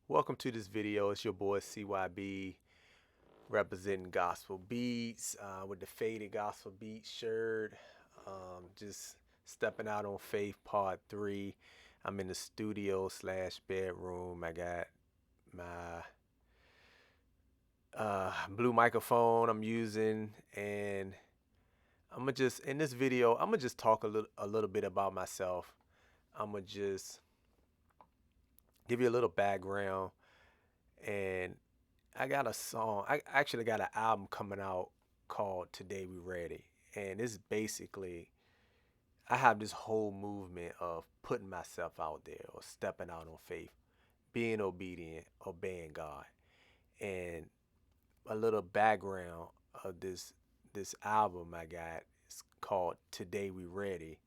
Welcome to this video. It's your boy CYB representing Gospel Beats with the Faded Gospel Beats shirt. Just stepping out on faith part 3. I'm in the studio slash bedroom. I got my blue microphone I'm using, and I'm gonna just in this video I'm gonna just talk a little bit about myself. I'm gonna just give you a little background, and I got a song. I actually got an album coming out called Today We Ready. And it's basically, I have this whole movement of putting myself out there or stepping out on faith, being obedient, obeying God. And a little background of this album I got is called Today We Ready.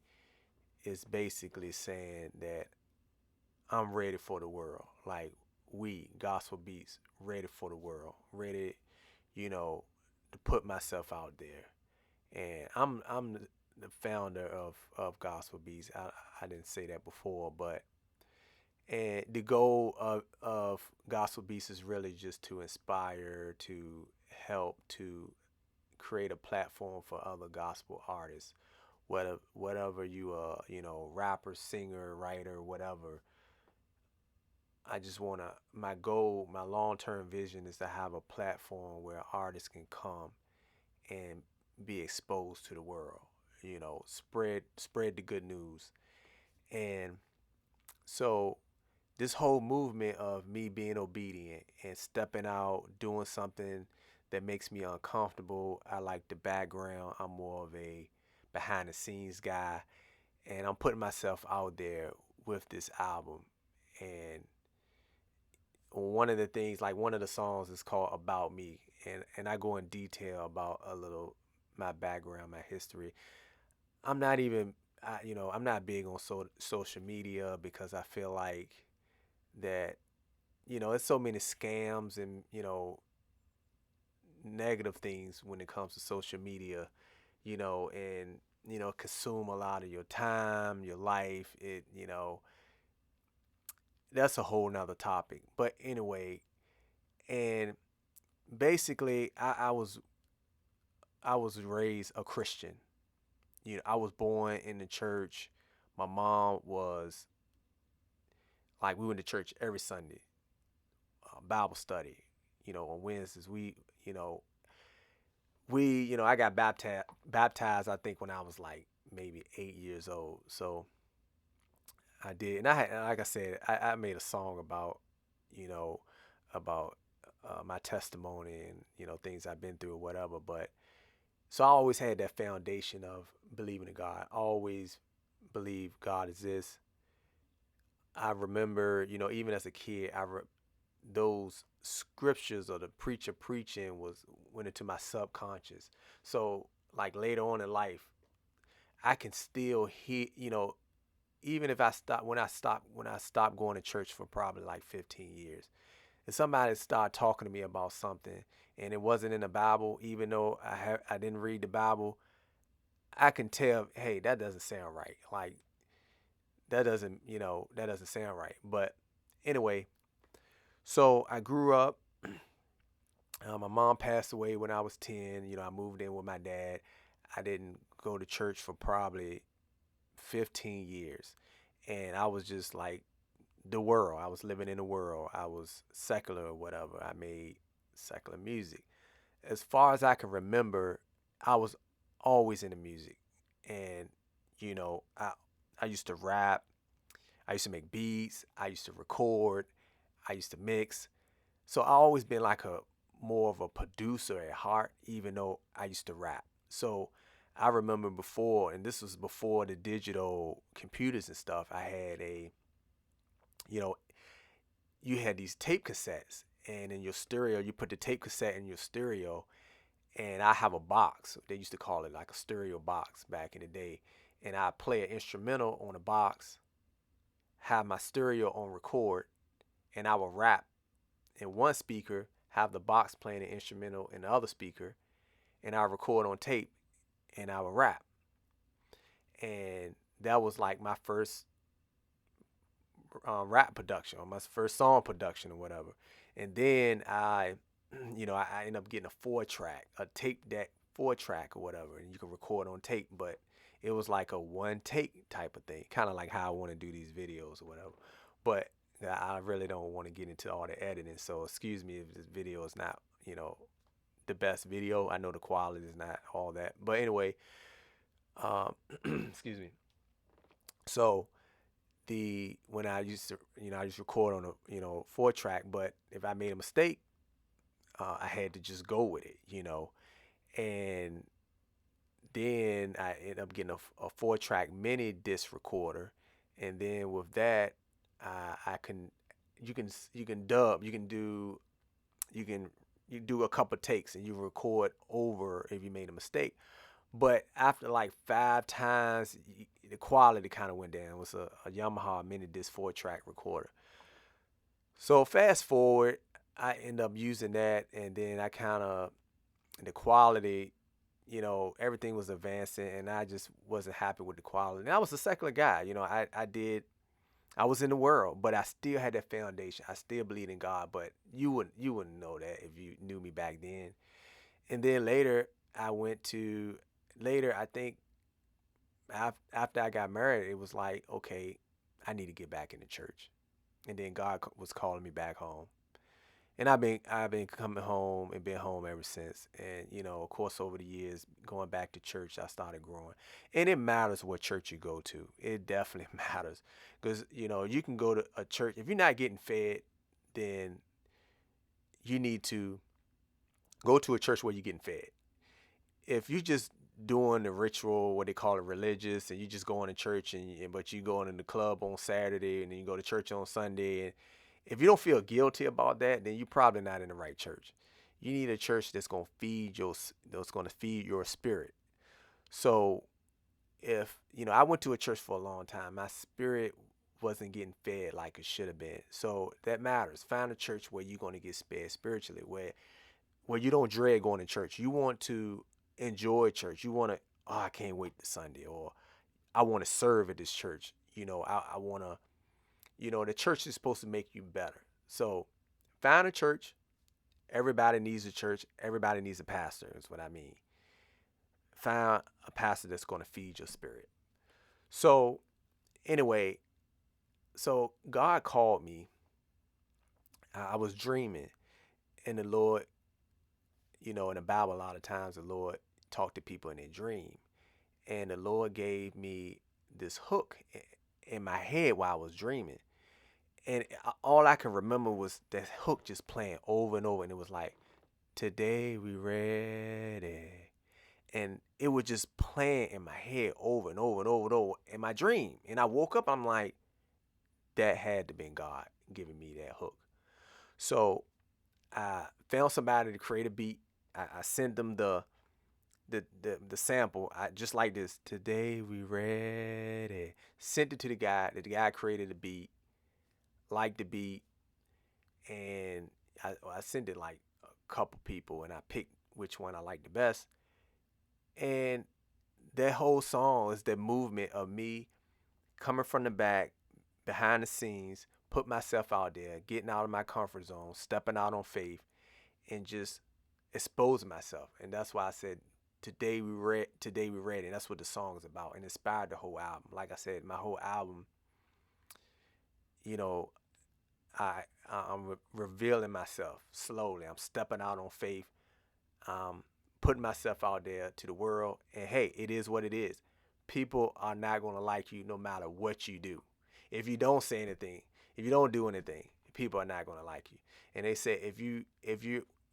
It's basically saying that I'm ready for the world. Like we, Gospel Beats, ready for the world. Ready, you know, to put myself out there. And I'm the founder of Gospel Beats. I didn't say that before, but and the goal of Gospel Beats is really just to inspire, to help, to create a platform for other gospel artists. Whatever you rapper, singer, writer, whatever. I just wanna my goal, my long term vision is to have a platform where artists can come and be exposed to the world. Spread the good news. And so this whole movement of me being obedient and stepping out, doing something that makes me uncomfortable. I like the background. I'm more of a behind the scenes guy, and I'm putting myself out there with this album. And one of the things, like one of the songs is called About Me, and I go in detail about a little my background, my history. I'm not even, I'm not big on social media because I feel like that, it's so many scams and, negative things when it comes to social media, and, consume a lot of your time, your life. That's a whole nother topic. But anyway, and basically, I was raised a Christian. I was born in the church. My mom was like, we went to church every Sunday, Bible study. On Wednesdays you know, I got baptized. I think when I was like maybe 8 years old. So I did, and I had, like I said, I made a song you know, about my testimony and things I've been through or whatever. But so I always had that foundation of believing in God. I always believe God exists. I remember, even as a kid, those scriptures or the preacher preaching went into my subconscious. So like later on in life, I can still hear, even if I stopped going to church for probably like 15 years. If somebody started talking to me about something and it wasn't in the Bible, even though I didn't read the Bible, I can tell, hey, that doesn't sound right. Like that doesn't sound right. But anyway, so I grew up. My mom passed away when I was 10. I moved in with my dad. I didn't go to church for probably 15 years. And I was just like the world. I was living in the world. I was secular or whatever. I made secular music. As far as I can remember, I was always into music. And, I used to rap. I used to make beats. I used to record. I used to mix. So I always been like a more of a producer at heart, even though I used to rap. So I remember before, and this was before the digital computers and stuff. You know, you had these tape cassettes, and in your stereo, you put the tape cassette in your stereo. And I have a box. They used to call it like a stereo box back in the day. And I play an instrumental on a box, have my stereo on record, and I will rap in one speaker, have the box playing an instrumental in the other speaker, and I record on tape and I would rap. And that was like my first rap production or my first song production or whatever. And then I end up getting a 4 track, a tape deck 4 track or whatever, and you can record on tape. But it was like a one take type of thing, kind of like how I want to do these videos or whatever. But I really don't want to get into all the editing, so excuse me if this video is not, the best video. I know the quality is not all that, but anyway, um, excuse me. So the when I used to, I used to record on a, 4 track, but if I made a mistake, I had to just go with it. And then I ended up getting a 4 track mini disc recorder, and then with that, I can you can dub, you can you do a couple takes and you record over if you made a mistake. But after like 5 times, the quality kind of went down. It was a Yamaha mini disc 4 track recorder. So fast forward, I end up using that, and then I kind of the quality, everything was advancing, and I just wasn't happy with the quality. And I was a secular guy, I was in the world, but I still had that foundation. I still believed in God, but you wouldn't know that if you knew me back then. And then later, I went to later. I think after I got married, it was like, okay, I need to get back in the church. And then God was calling me back home. And I've been coming home and been home ever since. And of course, over the years, going back to church, I started growing. And it matters what church you go to. It definitely matters, because you can go to a church if you're not getting fed, then you need to go to a church where you're getting fed. If you just doing the ritual, what they call it, religious, and you just going to church, but you going in the club on Saturday and then you go to church on Sunday, and if you don't feel guilty about that, then you're probably not in the right church. You need a church that's going to feed your spirit. So if I went to a church for a long time, my spirit wasn't getting fed like it should have been. So that matters. Find a church where you're going to get fed spiritually, where you don't dread going to church. You want to enjoy church. You want to, oh, I can't wait to Sunday, or I want to serve at this church. I want to, the church is supposed to make you better. So find a church. Everybody needs a church. Everybody needs a pastor, is what I mean. Find a pastor that's going to feed your spirit. So anyway, so God called me. I was dreaming, and the Lord, in the Bible, a lot of times the Lord talked to people in their dream. And the Lord gave me this hook in my head while I was dreaming. And all I can remember was that hook just playing over and over. And it was like, today we ready. And it was just playing in my head over and over and over and over in my dream. And I woke up, I'm like, that had to be God giving me that hook. So I found somebody to create a beat. I sent them the sample. I just like this. Today we ready. Sent it to the guy. The guy created the beat, liked the beat, and I sent it like a couple people, and I picked which one I liked the best. And that whole song is the movement of me coming from the back, behind the scenes, put myself out there, getting out of my comfort zone, stepping out on faith, and just exposing myself. And that's why I said today we read, and that's what the song is about, and inspired the whole album. Like I said, my whole album, you know, I'm revealing myself slowly. I'm stepping out on faith. Putting myself out there to the world, and hey, it is what it is. People are not gonna like you no matter what you do. If you don't say anything, if you don't do anything, people are not gonna like you. And they say if you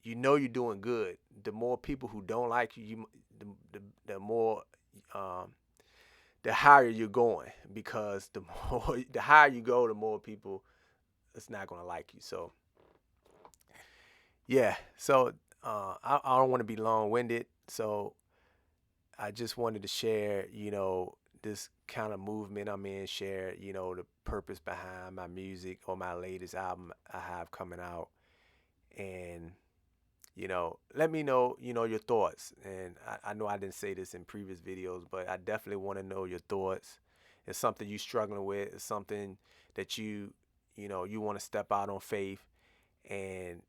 you're doing good, the more people who don't like you, the more um, the higher you're going, because the more the higher you go, the more people it's not gonna like you. So yeah, so I don't want to be long winded. So I just wanted to share, this kind of movement I'm in, share, the purpose behind my music or my latest album I have coming out. And, let me know, your thoughts. And I know I didn't say this in previous videos, but I definitely want to know your thoughts. it's something you struggling with, it's something that you want to step out on faith, and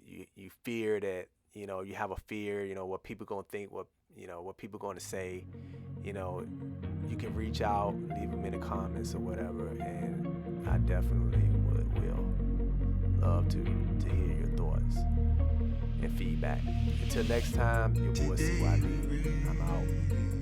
you fear that, you have a fear, what people gonna think, what people gonna say, you know, you can reach out, leave them in the comments or whatever, and I definitely will love to hear your thoughts and feedback. Until next time, your boy CYB. I'm out.